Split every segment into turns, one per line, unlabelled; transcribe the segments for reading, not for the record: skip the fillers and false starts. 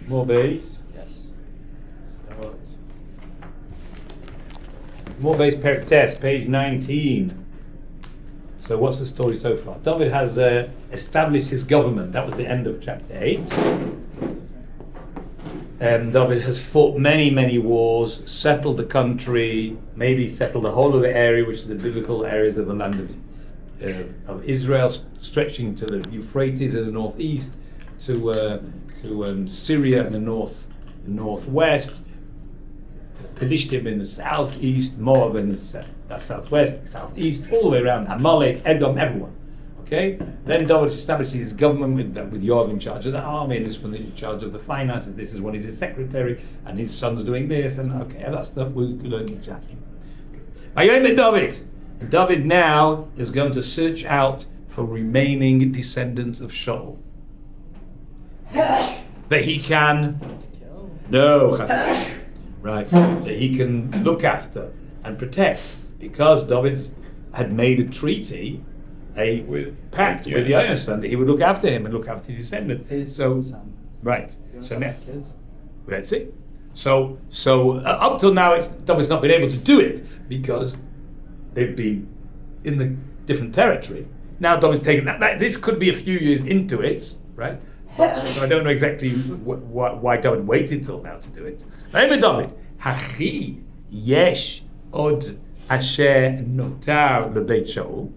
More base.
Yes.
Start. More base Perek Tes, page 19. So what's the story so far? David has established his government. That was the end of chapter 8. David has fought many, many wars, settled the country, maybe settled the whole of the area, which is the biblical areas of the land of Israel, stretching to the Euphrates in the northeast, to Syria in the northwest, Pelishtim in the southeast, Moab in the southwest, southeast, all the way around, Amalek, Edom, everyone. Okay? Then David establishes his government with Yoav in charge of the army, and this one is in charge of the finances, this is one is his secretary, and his son's doing this, and okay, that's the we learned in chapter. David. And David now is going to search out for remaining descendants of Shaul. That he can that he can look after and protect, because David had made a treaty, a pact with Jonathan that he would look after him and look after his descendants. Right. So now, let's see. So up till now, David's not been able to do it because they've been in the different territory. Now David's taken that. This could be a few years into it, right? So I don't know exactly why David waited till now to do it. David, Hachi yesh od asher notar lebeit Shaul.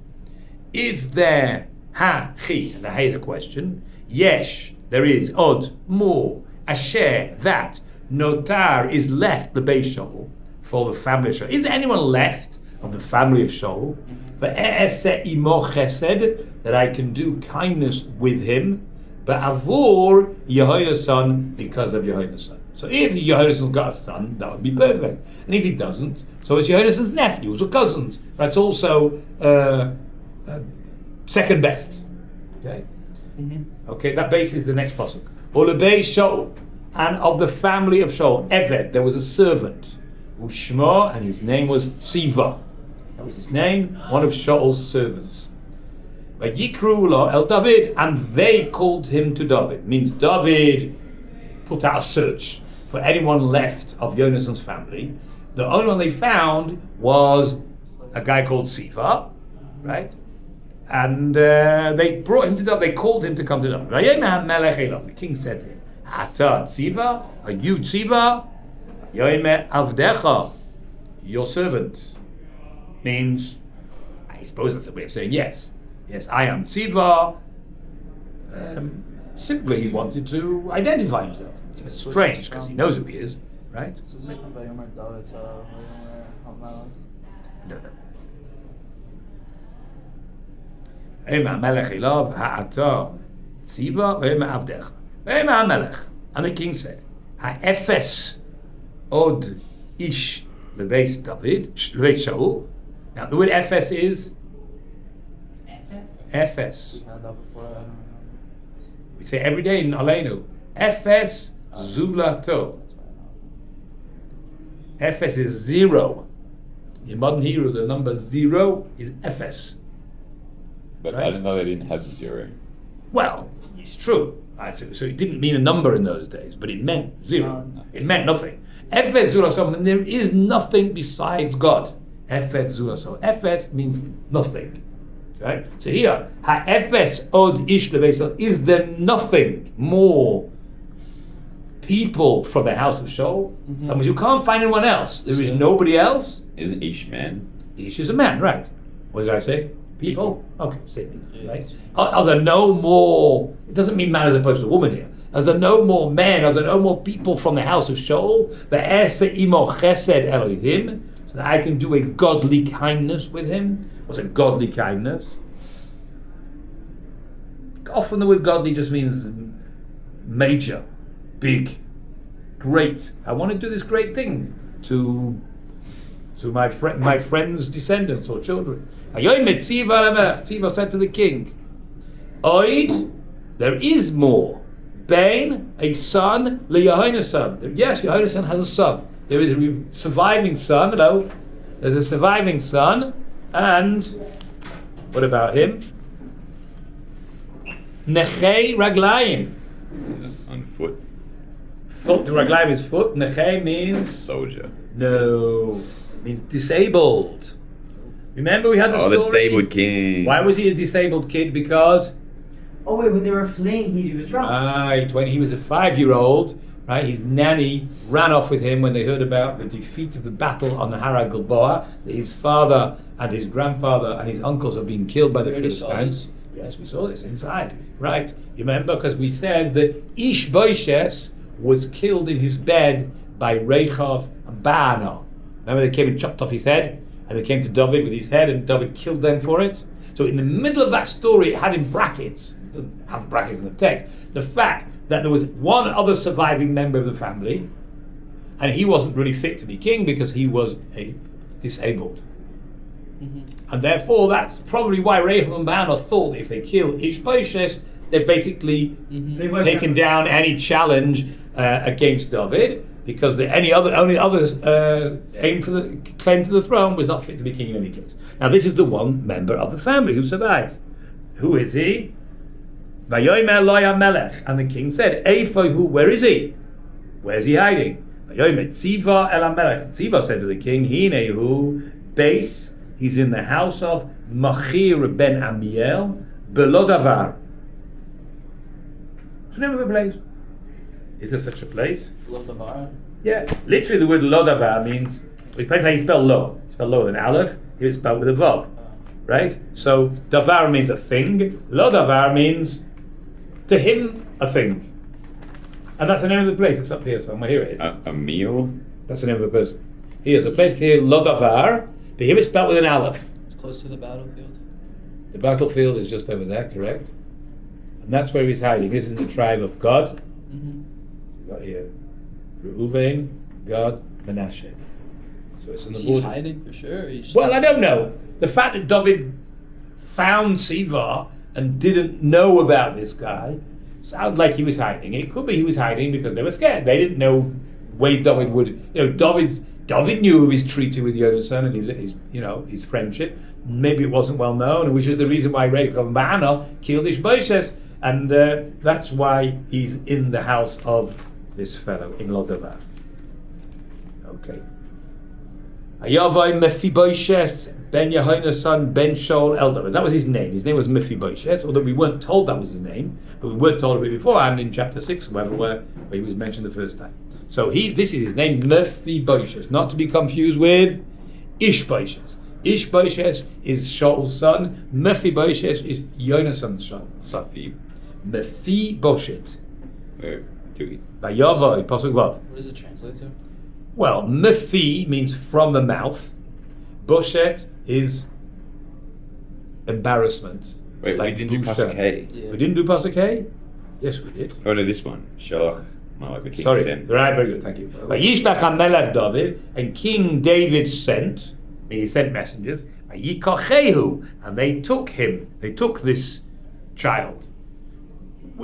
Is there hachi? And the ha is a question. Yesh, there is od more asher that notar is left lebeit Shaul for the family of Shaul. Is there anyone left of the family of Shaul? Ve'e'eseh imo chesed, that I can do kindness with him. But avur Yehoiason, because of Yehoiason. So if Yehoiason got a son, that would be perfect. And if he doesn't, so it's Yehoiason's nephews or cousins. That's also second best. Okay? Mm-hmm. Okay, that base is the next pasuk. Olebei Shaul, and of the family of Shaul, Eved, there was a servant, Ushma, and his name was Tziva. That was his name, one of Shaul's servants. Vayikru lo el David, and they called him to David. Means David put out a search for anyone left of Jonathan's family. The only one they found was a guy called Siva, right? And they brought him to David. They called him to come to David. The king said to him, "Ata Tziva, are you Tziva? Yoime avdecha, your servant." Means, I suppose that's the way of saying yes. Yes, I am Tziva. Simply he wanted to identify himself. It's a bit strange because he knows who he is, right? I don't know. And the king said, "Ha'efes od ish lebeis David, lebeis Shaul." Now the word Efes is Efes. We say every day in Aleinu, Efes Zulato. Efes is 0. In modern Hebrew, the number 0 is Efes.
But
right?
I didn't know they didn't have 0.
Well, it's true. So it didn't mean a number in those days, but it meant 0. No. It meant nothing. Efes Zulato, and there is nothing besides God. Efes Zulato. Efes means nothing. Right? So here, ha'efes od ish lebeis, is there nothing more people from the house of Shaul? Mm-hmm. I mean, you can't find anyone else. There is nobody else.
Is Aish man?
Aish is a man, right? What did I say? People? Okay, same thing, right? Are there no more, it doesn't mean man as opposed to woman here. Are there no more men? Are there no more people from the house of Shaul? Ve'eseh imo chesed Elohim, so that I can do a godly kindness with him. What's a godly kindness? Often the word godly just means major, big, great. I want to do this great thing to my friend's descendants or children. Tziva said to the king, Oid, there is more. Bain, a son, LeYehonasan. Yes, Yehonasan has a son. There is a surviving son. Hello. There's a surviving son. And what about him? Nechei Raglayim.
On foot.
Foot, the raglaim is foot. Neche means
Soldier.
no, means disabled. Remember we had the story.
The disabled king.
Why was he a disabled kid? Because
Oh wait, when they were fleeing, he was drunk.
right, when he was a 5-year-old, right, his nanny ran off with him when they heard about the defeat of the battle on the Hara Gilboa. That his father and his grandfather and his uncles have been killed by the Philistines. Yes, we saw this inside. Right, you remember because we said that Ishboishes was killed in his bed by Rechav and Baana. Remember they came and chopped off his head, and they came to David with his head, and David killed them for it. So in the middle of that story, it had in brackets. It doesn't have brackets in the text. The fact that there was one other surviving member of the family, and he wasn't really fit to be king because he was disabled. And therefore, that's probably why Rechav and Baana thought that if they kill Ishboishes, they're basically taken down any challenge against David, because only others aimed for the claim to the throne was not fit to be king in any case. Now this is the one member of the family who survives. Who is he? Vayomer lo HaMelech, and the king said, Eifoi hu, where is he? Where's he hiding? Vayomer tziva el HaMelech. Tziva said to the king, Hine hu, base, he's in the house of Machir ben Amiel, Belodavar. What's the name of a place? Is there such a place?
Lodavar.
Yeah, literally the word Lodavar means, it depends how you spell lo. Spell lo with an aleph, here it's spelled with a vav. Right? So davar means a thing, Lodavar means to him a thing. And that's the name of the place, it's up here somewhere, here it is.
A meal?
That's the name of the person. Here's a place here, Lodavar, but here it's spelled with an aleph.
It's close to the battlefield.
The battlefield is just over there, correct? And that's where he's hiding. This is the tribe of God. We've got here Reuven, Gad, Manasseh. So it's on the
Is
border.
he hiding for sure?
Well, I don't know. The fact that David found Siva and didn't know about this guy sounds like he was hiding. It could be he was hiding because they were scared. They didn't know way David would. David knew of his treaty with Jonathan and his friendship. Maybe it wasn't well known, which is the reason why Rechav and Baana killed Ishboishes, and that's why he's in the house of this fellow in Lodavar. Okay. Ayavai Mephibosheth ben Yehona's son ben Shaul Eldavid. That was his name. His name was Mephibosheth, although we weren't told that was his name, but we were told of it beforehand in chapter 6, where he was mentioned the first time. So this is his name, Mephibosheth, not to be confused with Ishbosheth. Ishbosheth is Shaul's son. Mephibosheth is Jonathan's son. Mephibosheth.
Where do we?
Vayavai, Pasuk Vav.
What does it translate to?
Well, Mephi means from the mouth. Boshet is embarrassment.
Wait,
like
we didn't do
Busha.
Pasuk Hay.
Yeah.
We didn't do Pasuk Hay? Yes, we did.
Oh no, this one. Shaul HaMelech, the king
Sorry.
sent.
Right, very good, thank you. Vayishlach HaMelech David, and King David sent, he sent messengers, Vayikochehu, and they took him, they took this child.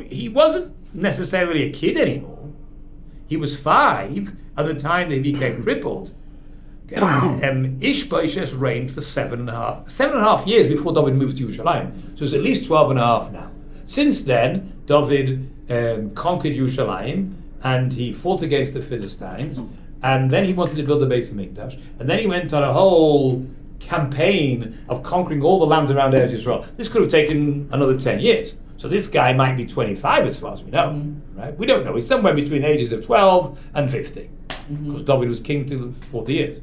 He wasn't necessarily a kid anymore. He was 5 at the time that he became crippled. Ishbosheth reigned for 7.5 years before David moved to Yerushalayim. So it's at least 12.5 now. Since then, David conquered Yerushalayim and he fought against the Philistines, and then he wanted to build the base of Mikdash, and then he went on a whole campaign of conquering all the lands around Eretz Yisrael. This could have taken another 10 years. So this guy might be 25 as far as we know, right? We don't know. He's somewhere between the ages of 12 and 15, because David was king till 40 years.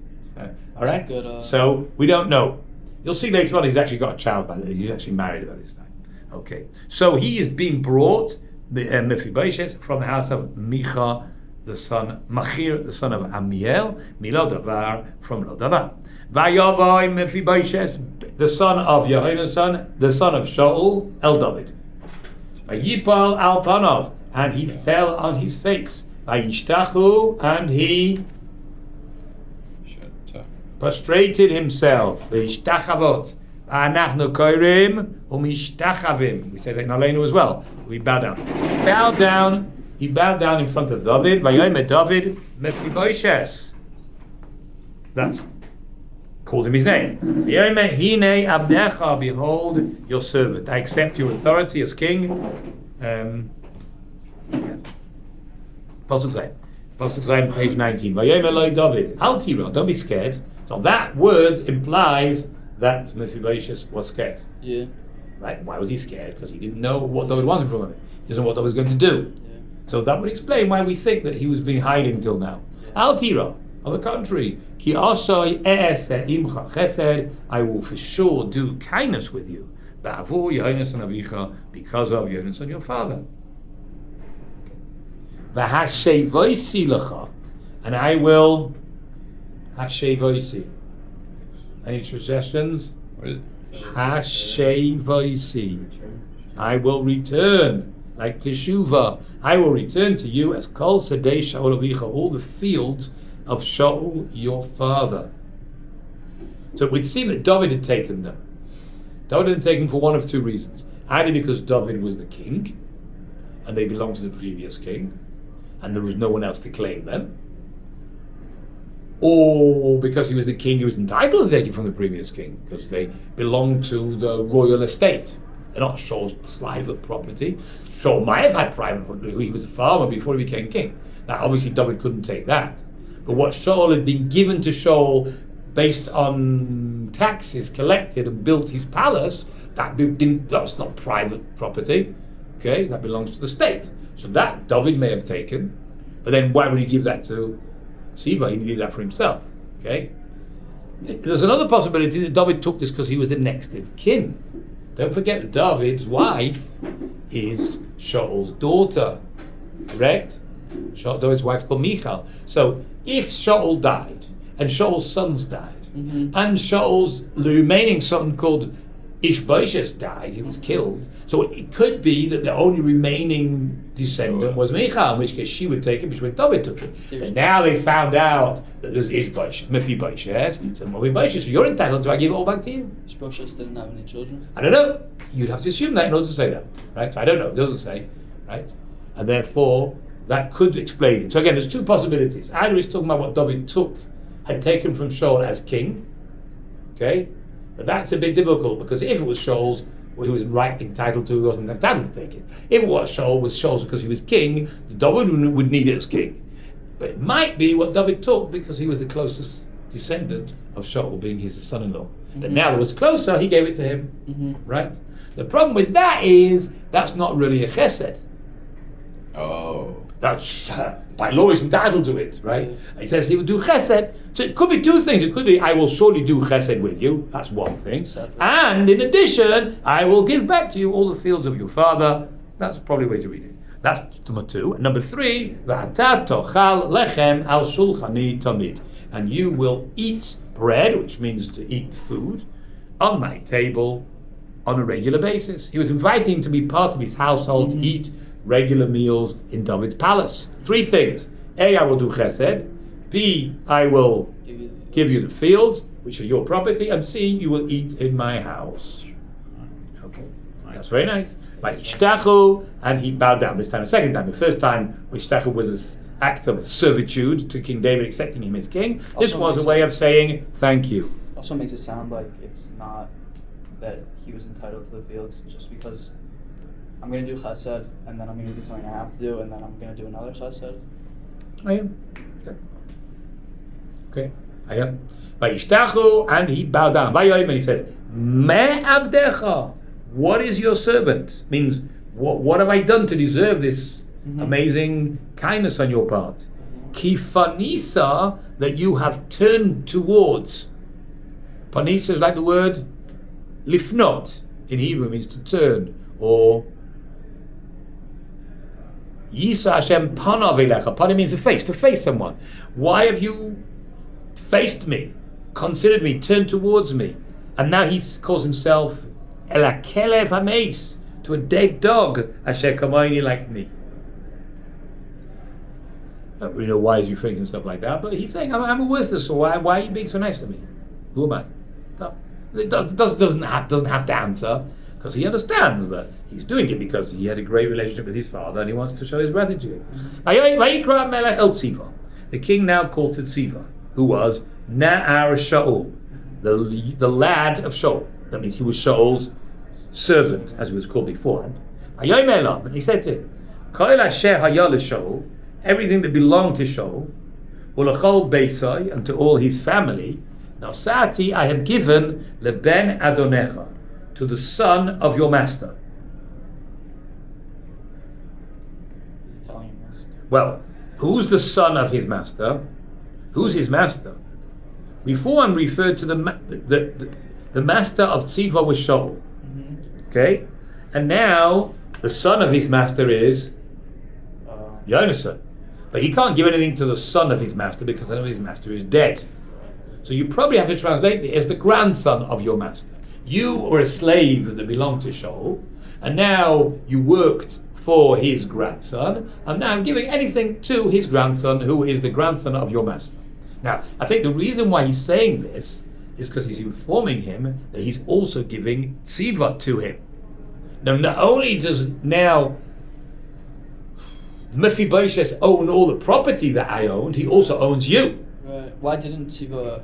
All right?
Good,
So we don't know. You'll see later on he's actually got a child by this. He's actually married by this time. Okay. So he is being brought, the Mephibosheth, from the house of Micha, the son, Machir, the son of Amiel, Milodavar, from Lodavar. Vayavai Mephibosheth, the son of Yehona's son, the son of Shaul, El David. Vayipal al Panov, and he fell on his face. Vayishtachu, and he prostrated himself. Vayishtachavot. Anachnu koirim umishtachavim. We say that in Aleinu as well. We bow down. He bowed down in front of David. Vayomer David Mephibosheth. That's called him his name. Vayomer hine avnecha, behold your servant. I accept your authority as king. Pasuk Zayin, page 19. Vayomer lo David, Al tira, don't be scared. So that word implies that Mephibosheth was scared.
Yeah.
Right? Why was he scared? Because he didn't know what David wanted from him. He didn't know what David was going to do.
Yeah.
So that would explain why we think that he was being hiding till now. Al tira, on the contrary, Ki asoi e'eseh imcha chesed, I will for sure do kindness with you. Ba'avur Yonasan avicha, because of Yonasan your father. V'hashevoisi lecha, and I will hashevoisi. Any suggestions? Hashevoisi. I will return, like Teshuvah. I will return to you as Kol Sedei Shaul avicha, all the fields of Shaul your father. So it would seem that David had taken them. David had taken for one of two reasons. Either because David was the king, and they belonged to the previous king, and there was no one else to claim them, or because he was the king, he was entitled to take it from the previous king, because they belonged to the royal estate. They're not Shaul's private property. Shaul might have had private property. He was a farmer before he became king. Now, obviously, David couldn't take that. But what Shaul had been given to Shaul based on taxes collected and built his palace, that's not private property. Okay, that belongs to the state. So that David may have taken, but then why would he give that to Siva? He needed that for himself. Okay. There's another possibility that David took this because he was the next of kin. Don't forget that David's wife is Shaul's daughter, correct? David's wife's called Michal. So if Shaul died and Shaul's sons died, and Shaul's remaining son called Ishbosheth died, he was killed. So it could be that the only remaining descendant was Michal, in which case she would take it, which when David took it. And now they found out that there's Mephibosheth. So Mephibosheth, so you're entitled to, I give it all back to you.
Ishbosheth didn't have any children?
I don't know. You'd have to assume that in order to say that, right? So I don't know. It doesn't say, right? And therefore, that could explain it. So again, there's two possibilities. Either he's talking about what David had taken from Shaul as king, okay? But that's a bit difficult, because if it was Shaul's, well, he was entitled to, he wasn't entitled to take it. If it was Shaul's because he was king, David would need it as king. But it might be what David took because he was the closest descendant of Shaul, being his son-in-law. But now that it was closer, he gave it to him, right? The problem with that is, that's not really a chesed.
Oh.
That's, by law, he's entitled to it, right? He says he would do chesed. So it could be two things. It could be, I will surely do chesed with you. That's one thing. And in addition, I will give back to you all the fields of your father. That's probably a way to read it. That's number two. And number three, v'ata tochal lechem al shulchani tamid. And you will eat bread, which means to eat food, on my table on a regular basis. He was inviting him to be part of his household, to eat regular meals in David's palace. Three things. A, I will do chesed. B, I will give you the fields, which are your property. And C, you will eat in my house. Okay, that's very nice. Vayishtachu, and he bowed down. This time, the second time. The first time, Vayishtachu was this act of servitude to King David, accepting him as king. This was a way of saying thank you.
Also makes it sound like it's not that he was entitled to the fields, just because I'm going to do chesed, and then I'm going to do something I have to do, and then I'm going to do another chesed.
I am. Okay. I am. Vayishtachu, and he bowed down. Vayoyim, and he says, Me avdecha, what is your servant? Means, what have I done to deserve this amazing kindness on your part? Kifanisa, that you have turned towards. Panisa is like the word lifnot. In Hebrew means to turn, or Yisa Hashem panav elecha. Panav means to face someone. Why have you faced me, considered me, turned towards me? And now he calls himself Elakelev Hameis, to a dead dog, Asher Kamayni, like me. I don't really know why he's referring to himself like that, but he's saying, I'm a worthless, so why are you being so nice to me? Who am I? No, it doesn't have to answer, because he understands that he's doing it because he had a great relationship with his father and he wants to show his gratitude. The king now called to Siva, who was Na'ar Shaul, the lad of Shaul. That means he was Shaul's servant, as he was called beforehand. And he said to him, everything that belonged to Shaul, ulachol beisai, and to all his family. Now, Sati, I have given leben adonecha, to the son of your master.
He's telling him this.
Well, who's the son of his master? Who's his master? Before I'm referred to the master of Tziva was Shaul. Okay? And now the son of his master is Yonasan. But he can't give anything to the son of his master because the son of his master is dead. So you probably have to translate it as the grandson of your master. You were a slave that belonged to Shaul, and now you worked for his grandson, and now I'm giving anything to his grandson, who is the grandson of your master. Now, I think the reason why he's saying this is because he's informing him that he's also giving tziva to him. Now, not only does now Mephibosheth own all the property that I owned, he also owns you.
Right. Why didn't Tziva?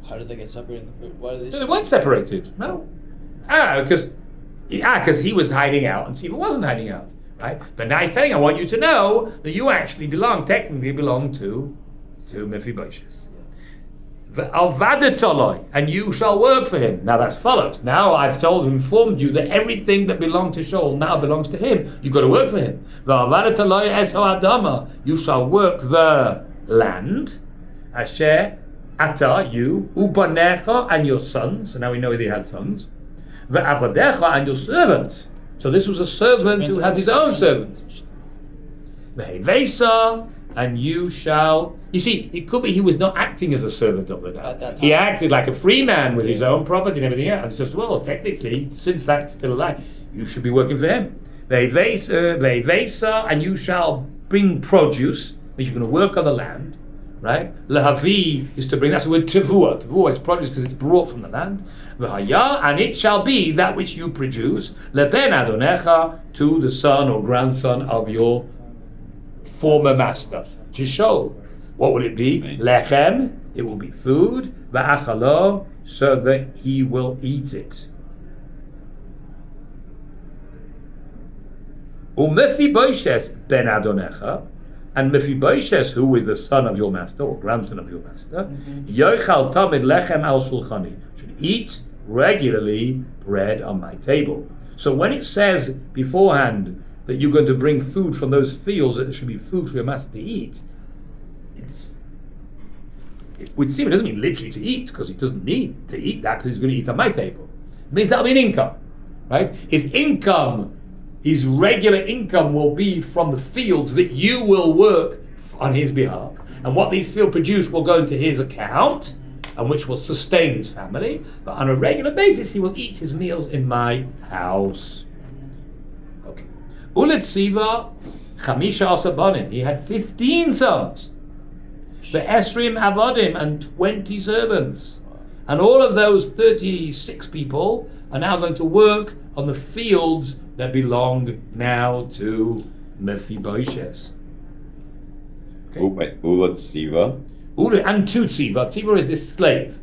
How did they get separated? Why did
They weren't separated. No. Because he was hiding out and Tziva wasn't hiding out, right? But now he's telling, I want you to know that you actually technically belong to Mephibosheth. And you shall work for him. Now that's followed. Now I've informed you that everything that belonged to Shaul now belongs to him. You've got to work for him. You shall work the land. Asher, Ata, you, Ubanecha, and your sons. So now we know they had sons. Ve'avadecha, and your servants. So this was a servant who had his own servants. Ve'hevesa, and you shall. You see, it could be he was not acting as a servant of the land. He acted like a free man with his own property and everything else. And says, well, technically, since that's still alive, you should be working for him. Ve'hevesa, and you shall bring produce, means you're going to work on the land. Right? Lehavi is to bring, that's the word tevua. Tevua is produce because it's brought from the land. V'haya, and it shall be that which you produce, leben adonecha, to the son or grandson of your former master, which is Shaul. What will it be? Lechem, it will be food, v'achalo, so that he will eat it. U'Mephibosheth ben adonecha, and Mephibosheth, who is the son of your master or grandson of your master, Yochal tamid lechem al shulchani, should eat regularly bread on my table. So when it says beforehand that you're going to bring food from those fields, that there should be food for your master to eat, it would seem it doesn't mean literally to eat, because he doesn't need to eat that because he's going to eat on my table. It means that'll be an income, right? His regular income will be from the fields that you will work on his behalf. And what these fields produce will go into his account, and which will sustain his family. But on a regular basis, he will eat his meals in my house. Okay. Ulet Siva, Chamisha Asabanim. He had 15 sons. The Esrim Avodim, and 20 servants. And all of those 36 people are now going to work on the fields that belong now to Mephibosheth. Okay.
Ulat Siva.
And to Tziva. Tziva is this slave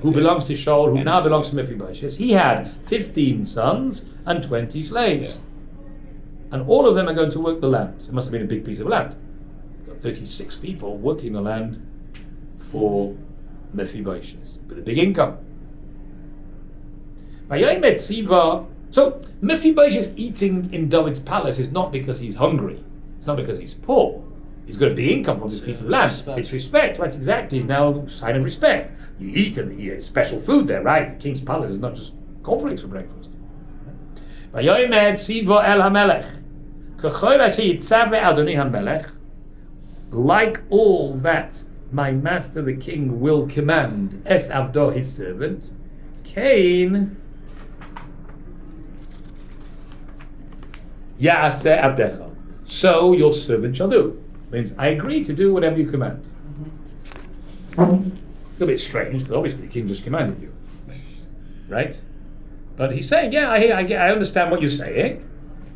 who belongs to Shaul, who now belongs to Mephibosheth. He had 15 sons and 20 slaves. Yeah. And all of them are going to work the land. It must have been a big piece of land. Got 36 people working the land for Mephibosheth with a big income. So Mephibosheth eating in David's palace is not because he's hungry. It's not because he's poor. He's got a big income from this piece of land.
Respect.
It's respect, right? Exactly. It's now a sign of respect. You eat and you eat special food there, right? The king's palace is not just cornflakes for breakfast. Vayomed Sivo el HaMelech. Like all that my master the king will command, Es Avdo his servant, Cain Ya'aseh Abdecha. So your servant shall do. Means I agree to do whatever you command. A bit strange, because obviously the king just commanded you, right? But he's saying, I understand what you're saying,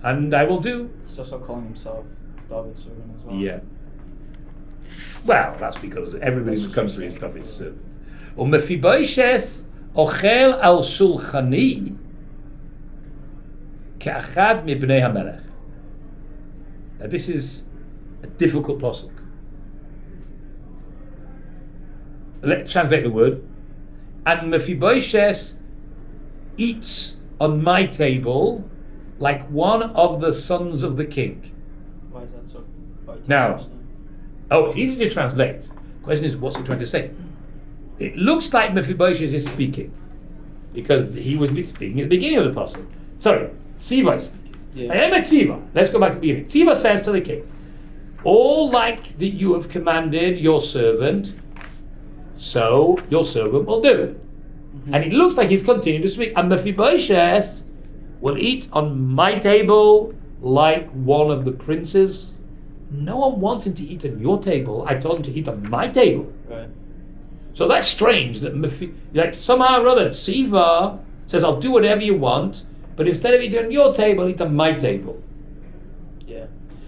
and I will do.
He's also calling himself David's servant as well.
Yeah. Well, that's because everybody who comes to his David's servant. Mephibosheth ochel al shulchani ke'achad mibnei HaMelech. Now this is a difficult pasuk. Let's translate the word. And Mephibosheth eats on my table like one of the sons of the king.
Why is that so hard to
Now,
understand?
it's easy to translate. The question is, what's he trying to say? It looks like Mephibosheth is speaking because he was speaking at the beginning of the pasuk. Sorry, Siva is speaking.
Yeah.
I am at Siva. Let's go back to the beginning. Siva says to the king, all like that you have commanded your servant, so your servant will do it. And it looks like he's continuing to speak. And Mephibosheth will eat on my table like one of the princes. No one wants him to eat on your table. I told him to eat on my table.
Right.
So that's strange that somehow or other Siva says, I'll do whatever you want, but instead of eating on your table, eat on my table.
Yeah.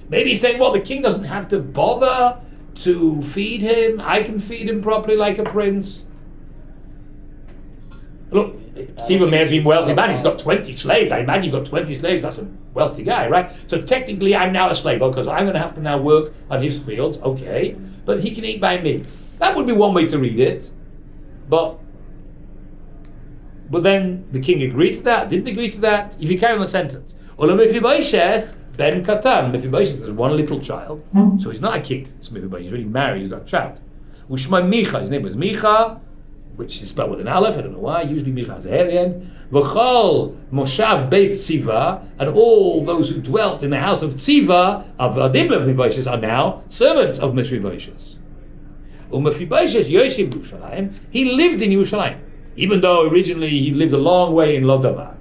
Maybe he's saying, well, the king doesn't have to bother to feed him. I can feed him properly like a prince. Look, Siva may have been wealthy man. He's got 20 slaves. I imagine you've got 20 slaves. That's a wealthy guy, right? So technically, I'm now a slave because I'm going to have to now work on his fields. Okay, but he can eat by me. That would be one way to read it. But then the king agreed to that. Didn't agree to that. If you carry on the sentence, Olam Mephibosheth ben Katan. Mephibosheth is one little child, so he's not a kid. It's Mephibosheth. He's already married. He's got a child. Ushma Micha. His name was Micha, which is spelled with an aleph. I don't know why. Usually Micha has a hair at the end. V'chol Moshav Beis Tziva, and all those who dwelt in the house of Tziva of Adim Mephibosheth are now servants of Mephibosheth. Mephibosheth Yosef Yerushalayim. He lived in Yerushalayim, even though originally he lived a long way in Lodabar.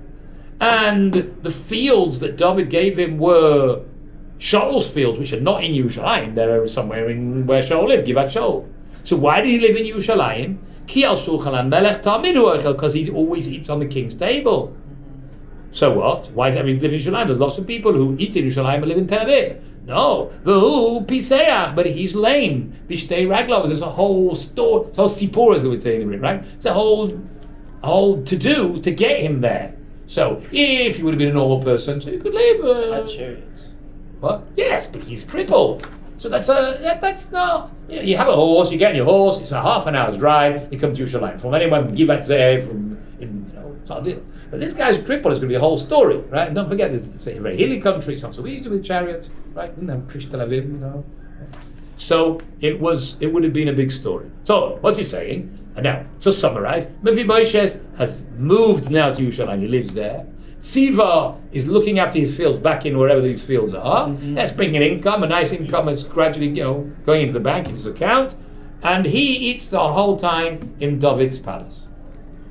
And the fields that David gave him were Shaul's fields, which are not in Yerushalayim. They're somewhere in where Shaul lived, Givat Shaul. So why did he live in Yerushalayim? Ki al Shaul HaMelech Tamidu Ochel, because he always eats on the king's table. So what? Why does that mean he lives in Yerushalayim? There's lots of people who eat in Yerushalayim and live in Tel Aviv. No, V'hu Piseach, but he's lame. Bishtei Raglav. There's a whole store. It's a whole sipur, as they would say in Hebrew, right? It's a whole to do to get him there. So if he would have been a normal person, so he could live.
Had chariots.
What? Yes, but he's crippled. So that's not. You have a horse. You get on your horse. It's a half an hour's drive. You come to Yerushalayim. From anyone Givat Ze'ev, it's not a deal. But this guy's crippled. It's going to be a whole story, right? And don't forget, it's a very hilly country. It's not so easy with chariots, right? Didn't have Krish Tel Aviv, So it would have been a big story. So what's he saying? And now, to summarize, Mephibosheth has moved now to Yerushalayim. He lives there. Siva is looking after his fields back in wherever these fields are. That's bringing income, a nice income that's gradually, going into the bank, into his account. And he eats the whole time in David's palace.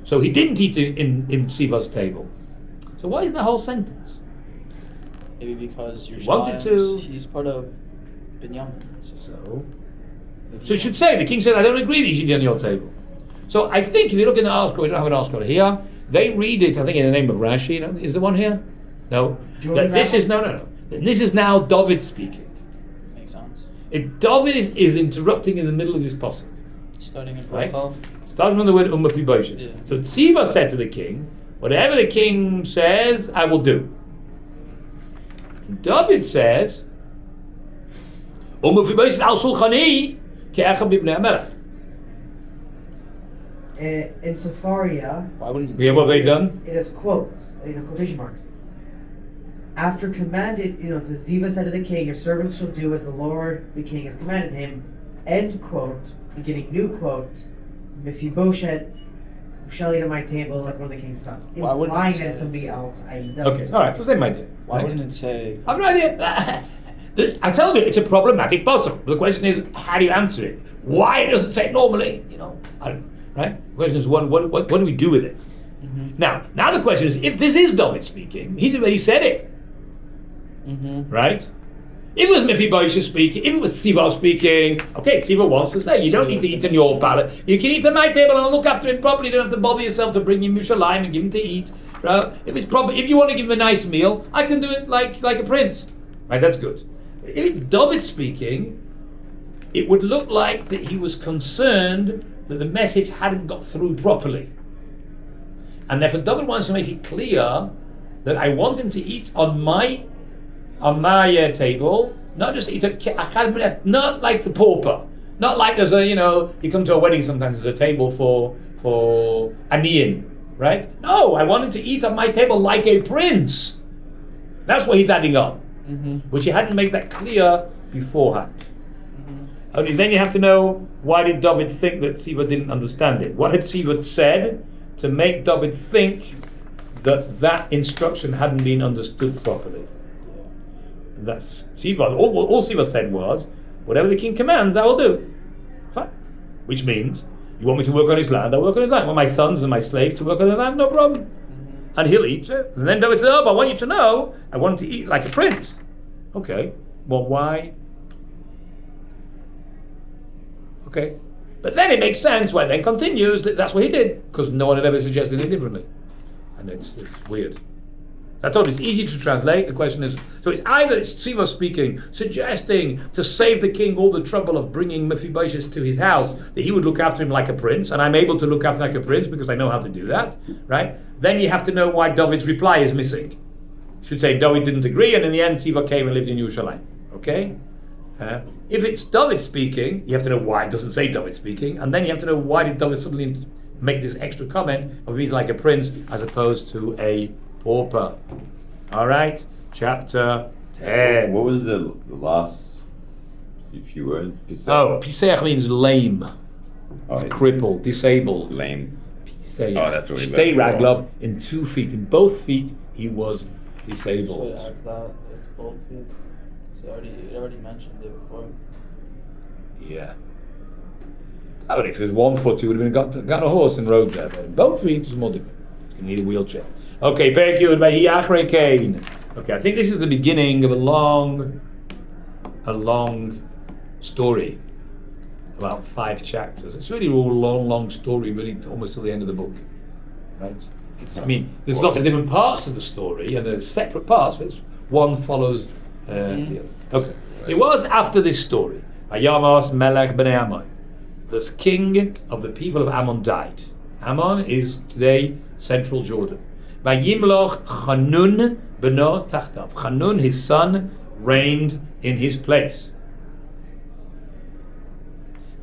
So he didn't eat in Siva's table. So why is the whole sentence?
Maybe because
He wanted to.
He's part of Binyamin.
So you should say, the king said, I don't agree that you should eat on your table. So I think if you look in the article, we don't have an article here, they read it, I think, in the name of Rashi. Is there one here? No. That this is, no. This is now David speaking.
Makes sense.
If David is interrupting in the middle of this passage.
Starting in
Right?
profile.
Starting from the word Mephibosheth.
Yeah.
So Siva said to the king, whatever the king says, I will do. And David says, Mephibosheth al shulchani ke'echad b'bnei HaMelech.
In Safaria,
Why wouldn't
Yeah, what have they done?
it has quotes, quotation marks. After commanded, it says, Ziva said to the king, your servants shall do as the Lord the king has commanded him. End quote, beginning new quote, Mephibosheth shall eat at my table like one of the king's sons.
Why wouldn't it
Implying
say-
that it's somebody else.
Okay, all right, so same idea.
Why
right?
wouldn't it say?
I have no idea. I told you it's a problematic puzzle. The question is, how do you answer it? Why doesn't it say it normally? I don't know, right? The question is, what do we do with it?
Mm-hmm.
Now the question is, if this is David speaking, he's already said it, right? If it was Mephibosheth speaking, if it was Siva speaking, okay, Siva wants to say, you don't need to eat on your palate. You can eat at my table and I'll look after him properly. You don't have to bother yourself to bring him Yerushalayim and give him to eat. Right? If you want to give him a nice meal, I can do it like a prince. Right, that's good. If it's David speaking, it would look like that he was concerned that the message hadn't got through properly. And therefore David wants to make it clear that I want him to eat on my table Not just not like the pauper. Not like there's a, you come to a wedding sometimes, there's a table for aniyin, right? No, I want him to eat at my table like a prince. That's what he's adding on, which he hadn't made that clear beforehand. Only then you have to know, why did David think that Siva didn't understand it? What had Siva said to make David think that instruction hadn't been understood properly? And that's Siva. All Siva said was, whatever the king commands, I will do. Fine. Which means, you want me to work on his land, I'll work on his land. I want my sons and my slaves to work on their land, no problem. And he'll eat it. And then David said, but I want you to know, I want him to eat like a prince. Okay, well, why? Okay. But then it makes sense when it then continues that that's what he did, because no one had ever suggested it differently. And it's weird. I thought it's easy to translate. The question is, so it's either it's Siva speaking, suggesting to save the king all the trouble of bringing Mephibosheth to his house, that he would look after him like a prince, and I'm able to look after him like a prince because I know how to do that, right? Then you have to know why David's reply is missing. You should say David didn't agree, and in the end Siva came and lived in Yerushalayim. Okay? If it's David speaking, you have to know why it doesn't say David speaking, and then you have to know why did David suddenly make this extra comment of being like a prince as opposed to a pauper. All right, chapter 10.
What was the last few words?
Pisech means lame, crippled, disabled.
Lame.
Pisech.
Oh, that's what he
Stay
meant.
Raglov in 2 feet. In both feet, he was disabled.
So it adds that, it's both feet. So it already mentioned it before.
Yeah. I mean, if it was 1 foot, he would have been got a horse and rode there. But in both feet, it was more difficult. He's going to need a wheelchair. Okay, Perek Yud Vahi Achrei Kain. Okay, I think this is the beginning of a long story, about 5 chapters. It's really a long story, really almost till the end of the book, right? There's lots of different parts of the story, and there's separate parts, but one follows the other. Okay, it was after this story, Hayamos Melech Bnei Ammon, this king of the people of Ammon died. Ammon is today central Jordan. Vayimloch Chanun beno tachtav. Chanun, his son, reigned in his place.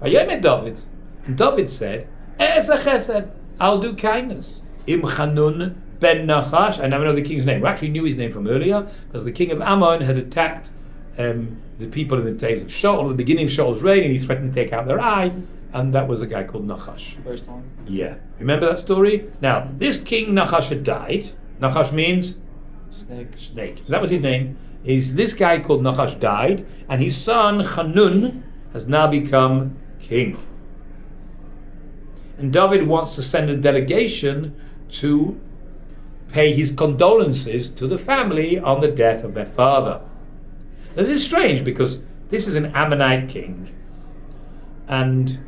Vayomer David, and David said, "Eza chesed, I'll do kindness. Im Chanun ben Nachash." I never know the king's name. We actually knew his name from earlier because the king of Ammon had attacked the people in the days of Shaul, at the beginning of Shaul's reign, and he threatened to take out their eye. And that was a guy called Nachash.
First one.
Yeah. Remember that story? Now, this king Nachash had died. Nachash means? Snake. That was his name. This guy called Nachash died, and his son Hanun has now become king. And David wants to send a delegation to pay his condolences to the family on the death of their father. This is strange because this is an Ammonite king, and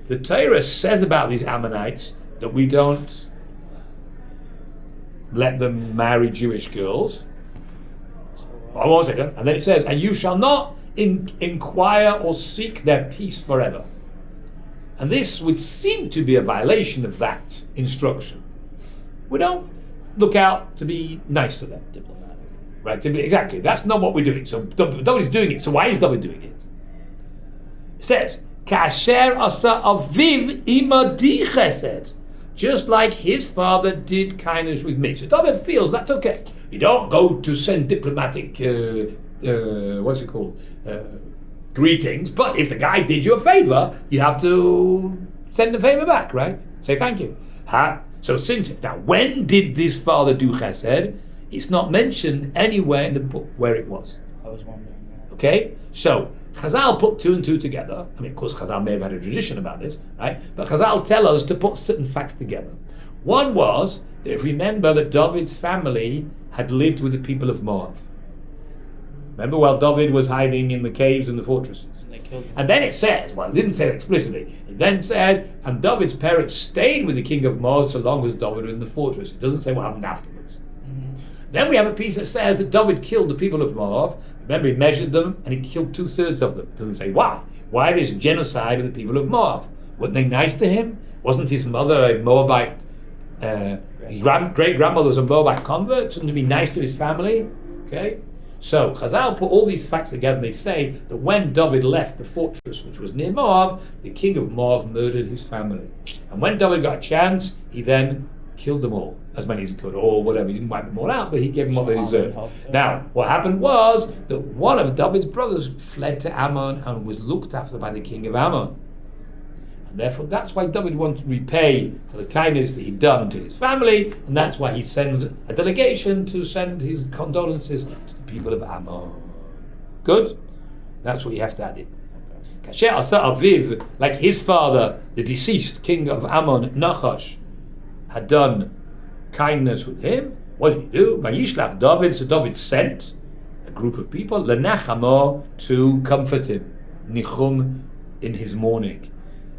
the Torah says about these Ammonites that we don't let them marry Jewish girls. Oh, one second. And then it says, and you shall not inquire or seek their peace forever. And this would seem to be a violation of that instruction. We don't look out to be nice to them.
Diplomatic.
Right, exactly. That's not what we're doing. So David's doing it. So why is David doing it? It says, Kasher asa aviv imadi chesed, just like his father did kindness with me. So David feels that's okay. You don't go to send diplomatic, greetings, but if the guy did you a favor, you have to send the favor back, right? Say thank you. So now, when did this father do chesed? It's not mentioned anywhere in the book where it was.
I was wondering.
Okay, so Chazal put 2 and 2 together. I mean, of course, Chazal may have had a tradition about this, right? But Chazal tell us to put certain facts together. One was that if you remember that David's family had lived with the people of Moab. Remember while David was hiding in the caves and the fortresses.
And they killed him.
And then it says, well, it didn't say it explicitly. It then says, and David's parents stayed with the king of Moab so long as David was in the fortress. It doesn't say what happened afterwards. Mm-hmm. Then we have a piece that says that David killed the people of Moab. Remember, he measured them and he killed 2/3 of them. It doesn't say why. Why this genocide of the people of Moab? Weren't they nice to him? Wasn't his mother a Moabite? His great grandmother was a Moabite convert. Shouldn't he be nice to his family? Okay. So Chazal put all these facts together and they say that when David left the fortress which was near Moab, the king of Moab murdered his family. And when David got a chance, he then killed them all, as many as he could, or whatever. He didn't wipe them all out, but he gave them what they deserved. Now, what happened was that one of David's brothers fled to Ammon and was looked after by the king of Ammon. And therefore, that's why David wants to repay for the kindness that he'd done to his family, and that's why he sends a delegation to send his condolences to the people of Ammon. Good? That's what you have to add in. Kasher Asa Aviv, like his father, the deceased king of Ammon, Nachash, had done kindness with him. What did he do? Vayishlach David, so David sent a group of people, lenachamo, to comfort him, nichum, in his mourning.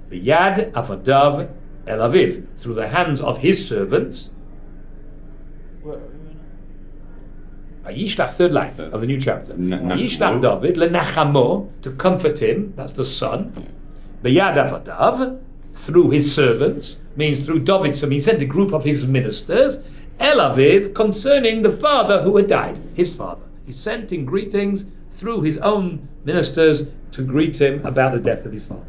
B'yad avadav el aviv, through the hands of his servants. Vayishlach, third line of the new chapter. Vayishlach David, lenachamo, to comfort him, that's the son. B'yad avadav, through his servants, means through David, so he sent a group of his ministers, El Aviv, concerning the father who had died, his father. He sent in greetings through his own ministers to greet him about the death of his father.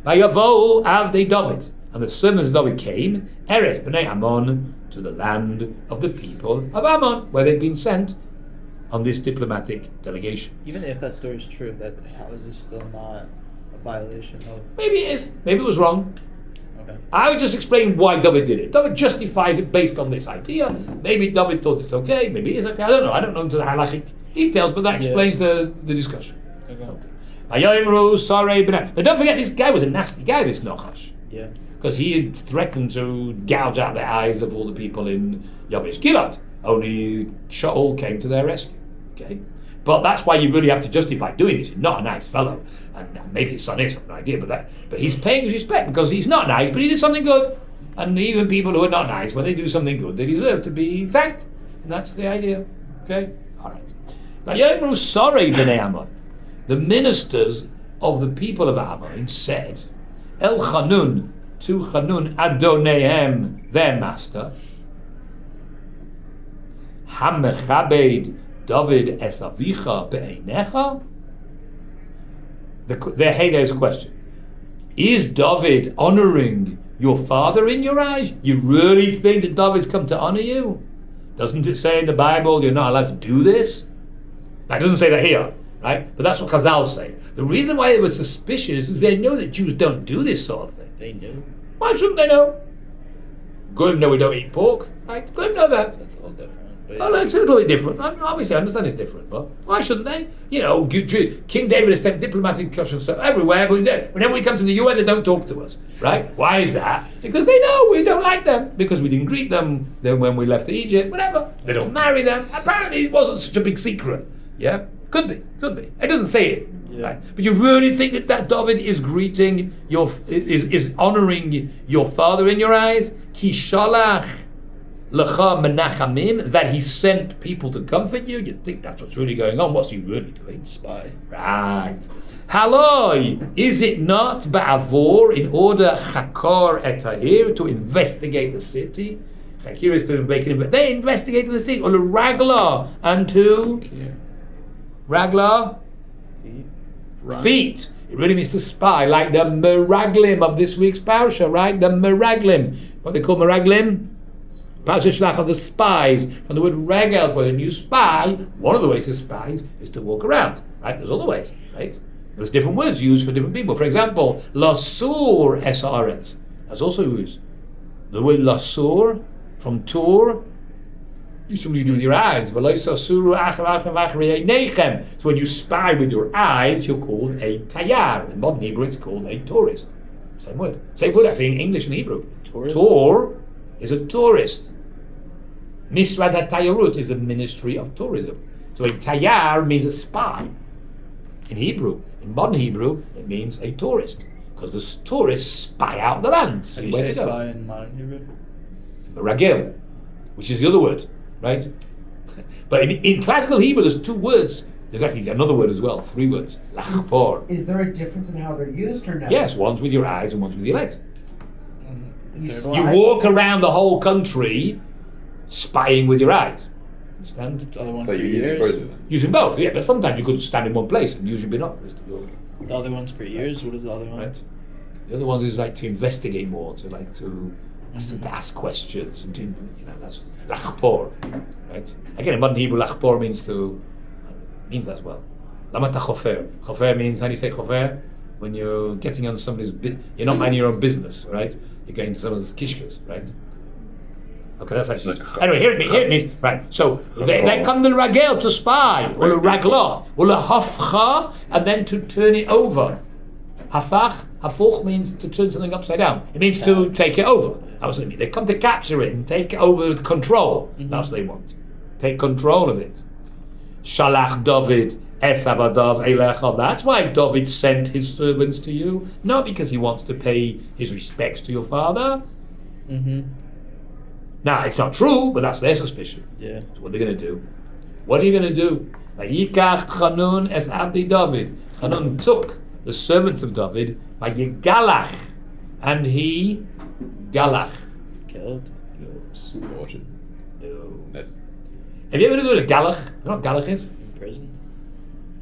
Vayavo Avdei David, and the servants of David came, Eres B'nai Ammon, to the land of the people of Ammon, where they'd been sent on this diplomatic delegation.
Even if that story is true, how is this still not a violation of...
Maybe it is. Maybe it was wrong.
Okay.
I would just explain why David did it. David justifies it based on this idea. Maybe David thought it's okay, maybe it's okay. I don't know. I don't know into the halachic details, but that explains the discussion. Okay. But don't forget, this guy was a nasty guy, this Nachash.
Yeah.
Because he had threatened to gouge out the eyes of all the people in Yabesh Gilead. Only Shaul came to their rescue. Okay? But that's why you really have to justify doing this. He's not a nice fellow. And maybe his son is, I have no idea. But he's paying his respect because he's not nice, but he did something good. And even people who are not nice, when they do something good, they deserve to be thanked. And that's the idea. Okay? All right. Now, Yomru Sorei B'nai Ammon, the ministers of the people of Ammon said, El Chanun, to Chanun Adonehem, their master, Hamechabed David esavicha be'einecha. There's a question. Is David honoring your father in your eyes? You really think that David's come to honor you? Doesn't it say in the Bible you're not allowed to do this? Now, it doesn't say that here, right? But that's what Chazal say. The reason why they were suspicious is they know that Jews don't do this sort of thing.
They knew.
Why shouldn't they know? Good know we don't eat pork, right? Good know that.
That's all different.
Well, it's a little bit different. Obviously, I understand it's different, but why shouldn't they? You know, King David has sent diplomatic discussions everywhere, but whenever we come to the UN, they don't talk to us, right? Why is that? Because they know we don't like them, because we didn't greet them when we left Egypt, whatever. They don't marry them. Apparently, it wasn't such a big secret. Yeah? Could be. It doesn't say it. Yeah. Right? But you really think that David is greeting is honoring your father in your eyes? Ki shalach L'cha menachamim, that he sent people to comfort you. You think that's what's really going on. What's he really doing?
Spy.
Right. Haloi, is it not ba'avor in order chakor etahir, to investigate the city? Chakir is to make it. They investigated the city. Or ragla, and to ragla feet. It really means to spy, like the meraglim of this week's parsha, right? The meraglim. What they call meraglim? Parsha Shlach of the spies, from the word regel, when you spy, one of the ways to spy is to walk around, right? There's other ways, right? There's different words used for different people. For example, lasur esaretz, that's also used. The word lasur, from tur, you simply do with your eyes. So when you spy with your eyes, you're called a tayar. In modern Hebrew, it's called a tourist. Same word actually in English and Hebrew.
Tourist?
Tor is a tourist. Misrad HaTayarut is the Ministry of Tourism. So a tayar means a spy. In Hebrew, in modern Hebrew, it means a tourist, because the tourists spy out the land.
How do you say spy in modern Hebrew?
Meragel, which is the other word, right? But in classical Hebrew, there's two words. There's actually another word as well, three words. Lachfor.
Is there a difference in how they're used or no?
Yes, one's with your eyes and one's with your legs.
You
walk around the whole country spying with your eyes. Understand?
The other one
So
for
you use it
years.
both.
Using both, yeah, but sometimes you could stand in one place and use your binoculars to go.
The other one's for years. What is the other one?
Right. The other one is like to investigate more, to ask questions and to, that's lachpor, right? Again, in modern Hebrew, lachpor means that as well. Lama ta chofer. Chofer means, how do you say chofer? When you're getting on somebody's, you're not minding your own business, right? You're going to someone's kishkas, right? Okay, that's actually. Anyway, here it means, right? So they come to the ragel to spy, or the ragla, or the hafcha, and then to turn it over. Hafuch means to turn something upside down. It means to take it over. That's what it means. They come to capture it and take over control. That's what they want. Take control of it. Shalach David es avadav elecha. That's why David sent his servants to you, not because he wants to pay his respects to your father. Now, it's not true, but that's their suspicion.
Yeah.
So what are they going to do? What are you going to do? Vayikach Chanun es abdi David. Chanun took the servants of David, Vayigalach, and he galach.
Killed.
Slaughtered.
No.
That's
Have you ever heard of galach? You know what galach is?
Imprisoned.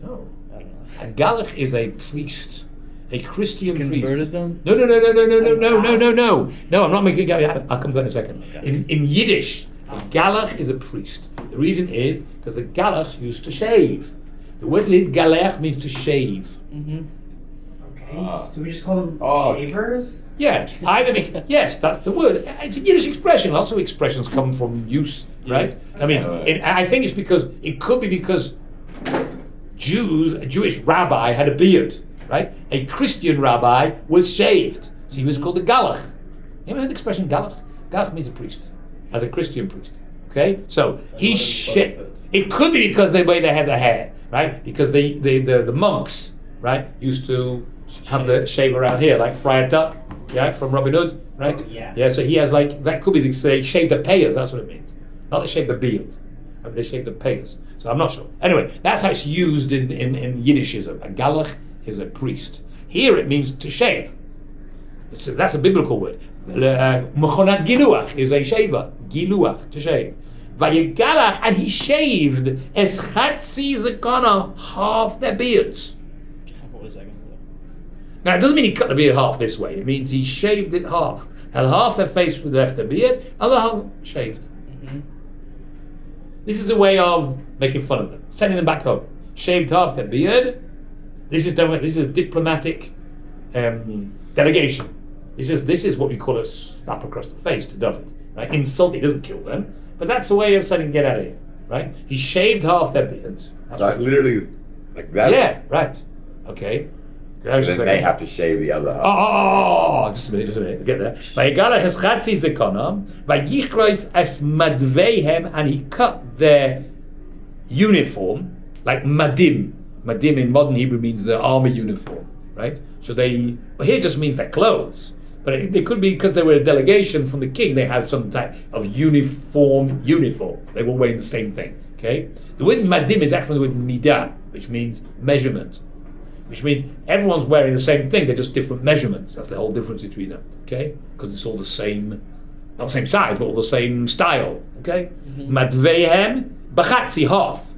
No.
I don't know.
A galach is a priest, a Christian priest.
Converted them?
No. No, I'm not making it. I'll come to that in a second.
Okay.
In Yiddish, a galach is a priest. The reason is because the galach used to shave. The word galach means to shave.
Okay, so we just call them shavers?
Yeah, yes, that's the word. It's a Yiddish expression. Lots of expressions come from use, right? I mean, I think it could be because a Jewish rabbi had a beard, right? A Christian rabbi was shaved, so he was called a galach. You ever heard the expression galach? Galach means a priest, as a Christian priest. Okay, so he shaved. It could be because the way they had their hair, right? Because the monks, right, used to have the shave around here, like Friar Tuck, yeah, from Robin Hood, right?
Oh, yeah.
Yeah, so he has that could be they shave the payers, that's what it means. Not they shave the beard, but they shave the payers. So I'm not sure. Anyway, that's how it's used in Yiddishism. A galach is a priest. Here it means to shave. That's a biblical word. Mechonat giluach is a shaver. Giluach, to shave. Vayigalach, and he shaved es chatzi zakana, half their beards.
What was I going to do?
Now, it doesn't mean he cut the beard half this way. It means he shaved it half. Had half their face with left the beard, other half shaved. This is a way of making fun of them, sending them back home. Shaved half their beard. This is a diplomatic delegation. This is what we call a slap across the face to David. Right? Insult, he doesn't kill them, but that's a way of saying get out of here. Right? He shaved half their beards.
like literally like that.
Yeah, right. Okay.
So then they have to shave the other half.
Oh, just a minute, get there. Vayigalach es chatzi zekonam, vayichrois es madveihem, and he cut their uniform, like madim. Madim in modern Hebrew means the army uniform, right? So here it just means their clothes. But it could be because they were a delegation from the king, they had some type of uniform. They were wearing the same thing, okay? The word madim is actually the word midah, which means measurement. Which means everyone's wearing the same thing, they're just different measurements. That's the whole difference between them, okay? Because it's all the same, not the same size, but all the same style, okay? Madveihem, bachatzi, half.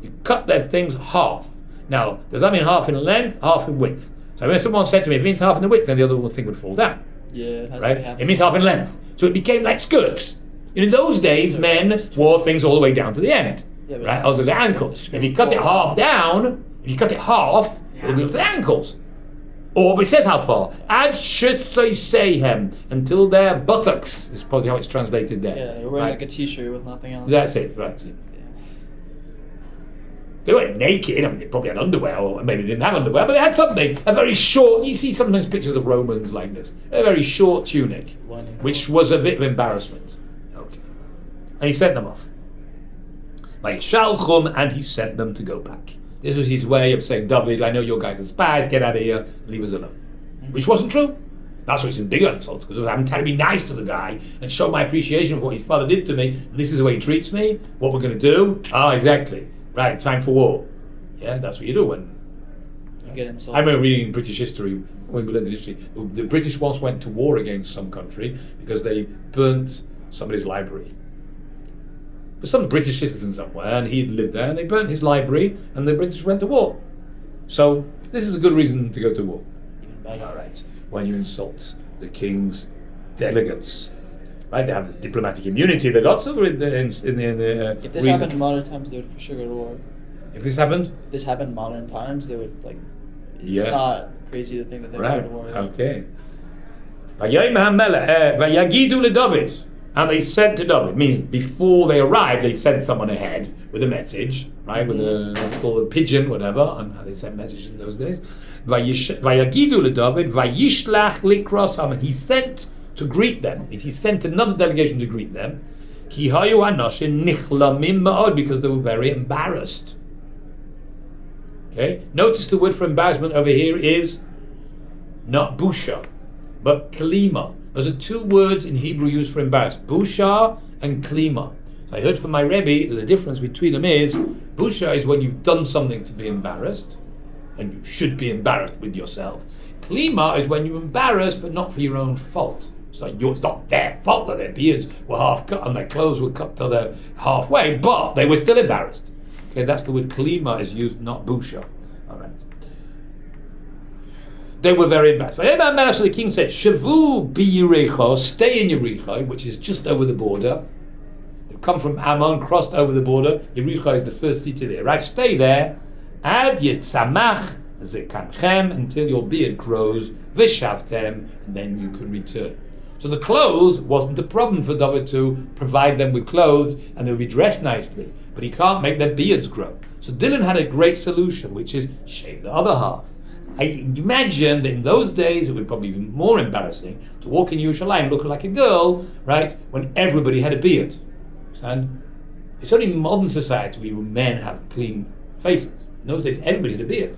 You cut their things half. Now, does that mean half in length, half in width? So when someone said to me, if it means half in the width, then the other thing would fall down.
Yeah, it has
right?
to be half.
It means half in length. So it became like skirts. In those days, men wore things all the way down to the end,
Yeah, but
right? Over the ankles. If you cut it half down, if you cut it half, it'll be up to the ankles. Or it says how far. Ad shisaysehem, until their buttocks is probably how it's translated there.
Yeah, they were wearing
right?
like a t-shirt with nothing else.
That's it, right. That's it.
Yeah.
They weren't naked. I mean, they probably had underwear, or maybe they didn't have underwear, but they had something. A very short. You see sometimes pictures of Romans like this. A very short tunic, which was a bit of embarrassment. Okay, and he sent them off. Like Shalchum, and he sent them to go back. This was his way of saying, David, I know your guys are spies, get out of here, leave us alone. Which wasn't true. That's why it's a bigger insult, because I'm trying to be nice to the guy and show my appreciation for what his father did to me. This is the way he treats me. What we're going to do? Exactly. Right, time for war. Yeah, that's what you do when...
You get insulted.
I remember reading British history, when we learned history, the British once went to war against some country because they burnt somebody's library. some British citizen somewhere, and he'd lived there, and they burnt his library, and the British went to war. So this is a good reason to go to war. All right. When you insult the king's delegates, right? They have this diplomatic immunity. They got so in the
if this happened in modern times, they would for sure go to war.
If this happened?
If this happened in modern times, they would It's not crazy to think that they would go to war.
Okay. Vayagidu leDavid, and they said to David. Means before they arrived, they sent someone ahead with a message, right? With a pigeon, whatever. And how they sent messages in those days. Vayagidu leDavid, vayishlach likros. He sent to greet them. He sent another delegation to greet them. Ki hayu hanoshim nichlamim ma'od, because they were very embarrassed. Okay. Notice the word for embarrassment over here is not busha, but klima. Those are two words in Hebrew used for embarrassed. Busha and klima. So I heard from my Rebbe that the difference between them is busha is when you've done something to be embarrassed, and you should be embarrassed with yourself. Klima is when you're embarrassed, but not for your own fault. It's not their fault that their beards were half cut and their clothes were cut till they're halfway, but they were still embarrassed. Okay, that's the word klima is used, not busha. All right. They were very embarrassed. So the king said, Shavu bi Yericho, stay in Yericho, which is just over the border. They've come from Ammon, crossed over the border. Yericho is the first city there, right? Stay there. Ad yitzamach zekanchem, until your beard grows, vishavtem, and then you can return. So the clothes wasn't a problem for David to provide them with clothes, and they would be dressed nicely. But he can't make their beards grow. So Dylan had a great solution, which is shave the other half. I imagine that in those days it would probably be more embarrassing to walk in Yerushalayim looking like a girl, right, when everybody had a beard. And it's only in modern society where men have clean faces. In those days everybody had a beard.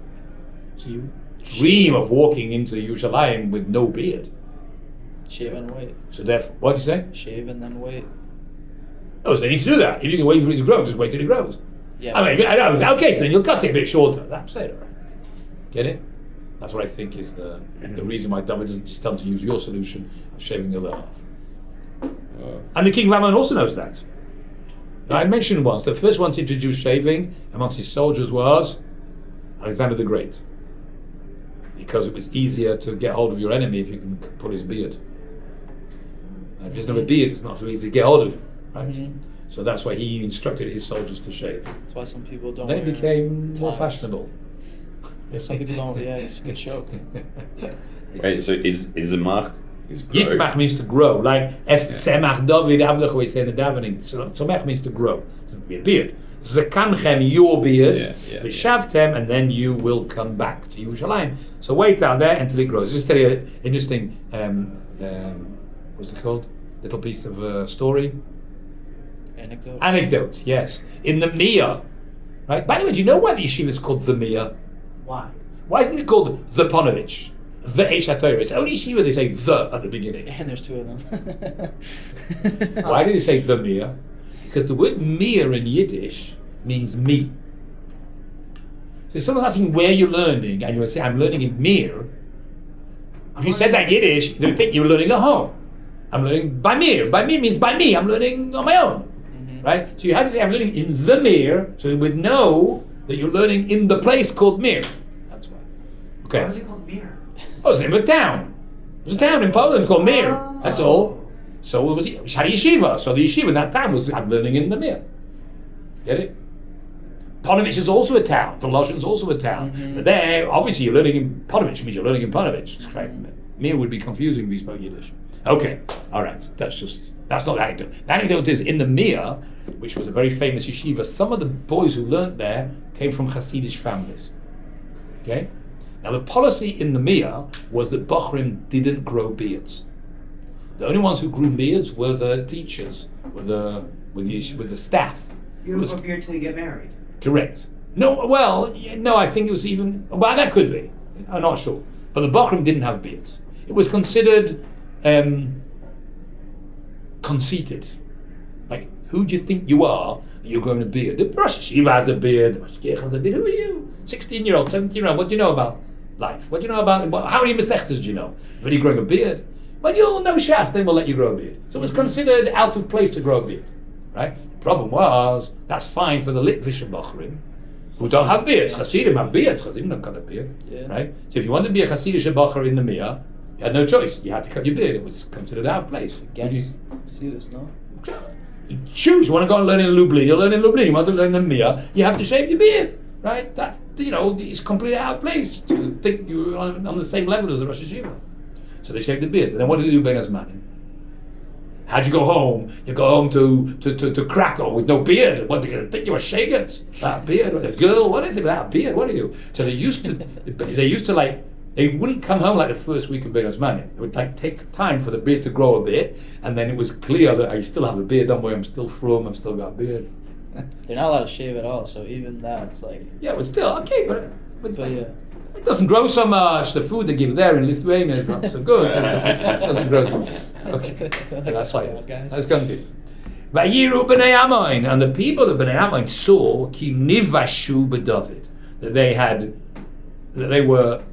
So you dream of walking into Yerushalayim with no beard.
Shave and wait.
So therefore, what do you say?
Shave and then wait.
Oh, so they need to do that. If you can wait for it to grow, just wait till it grows.
Yeah.
I mean, okay, so then you'll cut it a bit shorter. That's it, all right. Get it? That's what I think is the reason why David doesn't just tell them to use your solution of shaving the other half. And the king of Ammon also knows that. Now, I mentioned once, the first one to introduce shaving amongst his soldiers was Alexander the Great. Because it was easier to get hold of your enemy if you can pull his beard. If he doesn't have a beard, it's not so easy to get hold of him. Right? Mm-hmm. So that's why he instructed his soldiers to shave.
That's why some people don't.
Then it became more fashionable.
Some people don't. Yeah, it's a good joke.
Wait, so is a mark?
Yitzmach means to grow. Like Es Tzemach David Avdach, we say in the davening. Tzemach means to grow. It's a beard. Zekanchem, your beard. Vishavtem, and then you will come back to Yerushalayim. So wait down there until it grows. Just tell you an interesting. What's it called? Little piece of story. Anecdote, yes. In the Mia, right? By the way, do you know why the yeshiva is called the Mia?
Why?
Why isn't it called the Ponovich? The Aish HaTorah. It's only yeshiva they say the at the beginning.
And there's two of them.
Why do they say the Mia? Because the word Mia in Yiddish means me. So if someone's asking where you're learning, and you would say, I'm learning in Mir, if you said that in Yiddish, they would think you were learning at home. I'm learning by Mir. By Mir means by me. I'm learning on my own. Right? So you have to say, I'm learning in the Mir, so you would know that you're learning in the place called Mir. That's why. Okay.
Why was it called Mir?
Oh, it's the name of a town. There's a town in Poland called Mir. That's all. So it was had a yeshiva. So the yeshiva in that town was, I'm learning in the Mir. Get it? Ponovich is also a town. Volozhin is also a town. Mm-hmm. But there, obviously, you're learning in Ponovich. Means you're learning in Ponovich. Right? Mir would be confusing if we spoke Yiddish. Okay. All right. That's not the anecdote. The anecdote is in the Mir, which was a very famous yeshiva, some of the boys who learnt there came from Hasidic families. Okay? Now the policy in the Mir was that Bochrim didn't grow beards. The only ones who grew beards were the teachers, with the staff.
You don't grow a beard till you get married.
Correct. No, I think it was even, that could be. I'm not sure. But the Bochrim didn't have beards. It was considered conceited. Like, who do you think you are that you're growing a beard? The Rosh Hashiva has a beard, the Mashgiach has a beard. Who are you? 16-year-old, 17-year-old, what do you know about life? What do you know about, how many Masechtas do you know? When you're growing a beard? When you'll know Shas, then we'll let you grow a beard. So it was considered out of place to grow a beard, right? Problem was, that's fine for the Litvish Bochrim who don't have beards. Hasidim have beards. Hasidim don't cut a beard, right? So if you want to be a Hasidish Bocher in the Mia, you had no choice. You had to cut your beard. It was considered out of place.
Against Hasidus, no?
You choose. You want to go and learn in Lublin, you'll learn in Lublin. You want to learn in the Mia, you have to shave your beard, right? That, it's completely out of place to think you're on the same level as the Rosh Hashiva. So they shaved the beard. But then what did they do Ben Azmanim? How'd you go home? You go home to Krakow with no beard. What, they think you were shagged? Without beard? A girl? What is it without beard? What are you? So they used to they wouldn't come home like the first week of Ben Azmanim. It would take time for the beard to grow a bit, and then it was clear that I still have a beard. Don't worry, I'm still from. I've still got a beard.
They're not allowed to shave at all, so even that's like...
Yeah, but still, okay, but
yeah.
it doesn't grow so much. The food they give there in Lithuania is not so good. It doesn't grow so much. Okay, that's why. Let's continue. Vayiru b'nei Ammon, and the people of b'nei Ammon saw ki nivashu b'David, that they were.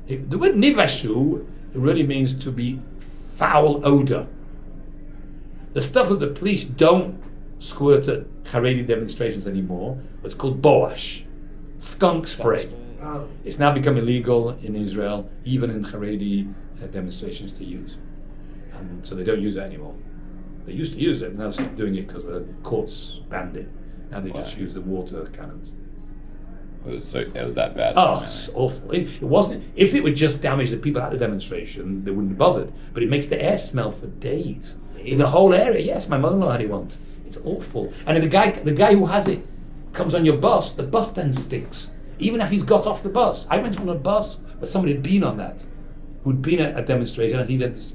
The word nivashu really means to be foul odor. The stuff that the police don't squirt at Haredi demonstrations anymore, what's called boash, skunk spray.
Oh.
It's now become illegal in Israel, even in Haredi demonstrations to use. And so they don't use it anymore. They used to use it, and now they stopped doing it because the courts banned it. Now they just use the water cannons.
It was that bad.
Oh, it's awful. It wasn't. If it would just damage the people at the demonstration, they wouldn't have bothered. But it makes the air smell for days. In the whole area. Yes, my mother-in-law had it once. It's awful. And if the guy who has it comes on your bus, the bus then stinks. Even if he's got off the bus. I went on a bus, but somebody had been on that, who'd been at a demonstration, and it's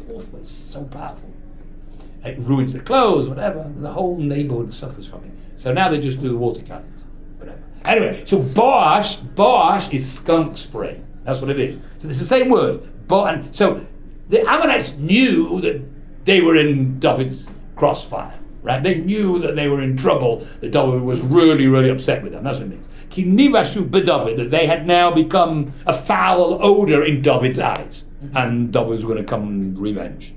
awful. It's so powerful. It ruins the clothes, whatever. And the whole neighborhood suffers from it. So now they just do the water cannons, whatever. Anyway, so boash is skunk spray. That's what it is. So it's the same word. So the Ammonites knew that they were in David's crossfire, right? They knew that they were in trouble, that David was really, really upset with them. That's what it means. Ki nivashu b'David, that they had now become a foul odor in David's eyes. And David was going to come revenge.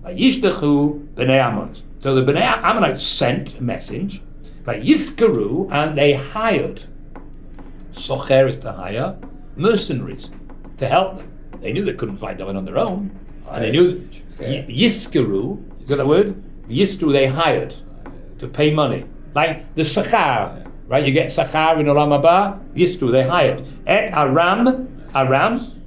Yishtachu b'nei Ammon. So the b'nei Ammonites sent a message, Yiskaru, and they hired, socher is to hire, mercenaries to help them. They knew they couldn't fight David on their own. And they knew Yiskaru, you got that word? Yiskaru, they hired to pay money. Like the Sachar, right? You get Sachar in Olam Haba, Yiskaru, they hired. Et Aram,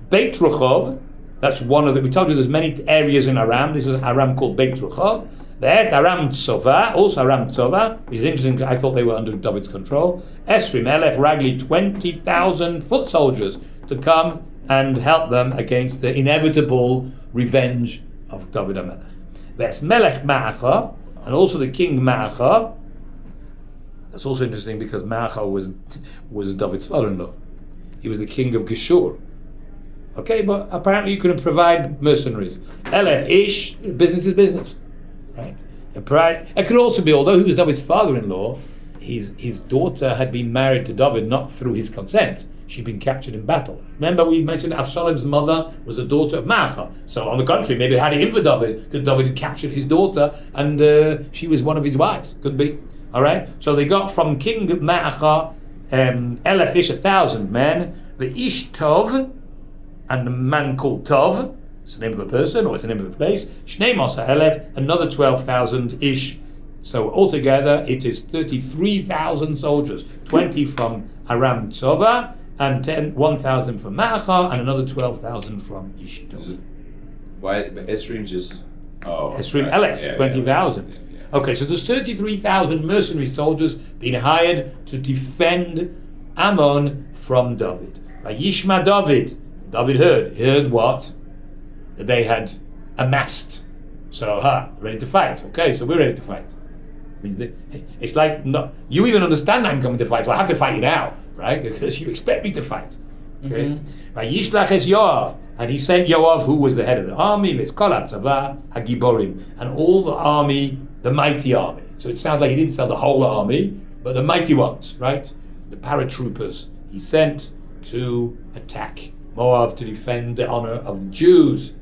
Beit Ruchov, that's one of the, we told you there's many areas in Aram. This is Aram called Beit Ruchov. Et Aram Tzova, also Aram Tzova, which is interesting, I thought they were under David's control. Esrim, Elef, Ragli, 20,000 foot soldiers to come and help them against the inevitable revenge of David HaMelech. There's Melech Ma'acha, and also the king Ma'acha. That's also interesting because Ma'acha was David's father-in-law. He was the king of Geshur. Okay, but apparently you couldn't provide mercenaries. Elef, Ish, business is business. Right? It could also be, although he was David's father-in-law, his daughter had been married to David not through his consent. She'd been captured in battle. Remember we mentioned Avshalom's mother was the daughter of Ma'acha. So on the contrary, maybe they had it in for David, because David had captured his daughter and she was one of his wives. Could be. Alright? So they got from King Ma'acha, Elef Ish, 1,000 men, the Ish Tov, and the man called Tov, it's the name of a person or it's the name of a place, Shnei Mosa Elef, another 12,000 Ish. So altogether it is 33,000 soldiers, 20 from Aram Tzova, and 1,000 from Ma'acha, and another 12,000 from Ish Tov.
Why? Esrim just... Oh.
Esrim Elef, 20,000.
Yeah.
Okay, so there's 33,000 mercenary soldiers being hired to defend Ammon from David. Yishma David. David heard what? That they had amassed. So, ready to fight. Okay, so we're ready to fight. It's like, you even understand I'm coming to fight, so I have to fight you now, right? Because you expect me to fight. Okay? Yishlach es Yoav, and he sent Yoav, who was the head of the army, V'eskol hatzava hagiborim, and all the army, the mighty army. So it sounds like he didn't sell the whole army, but the mighty ones, right? The paratroopers he sent to attack Moab to defend the honor of the Jews.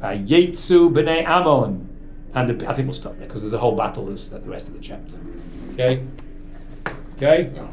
Yetzu b'nei Ammon And I think we'll stop there because there's a whole battle that's the rest of the chapter. Okay? Okay? Good.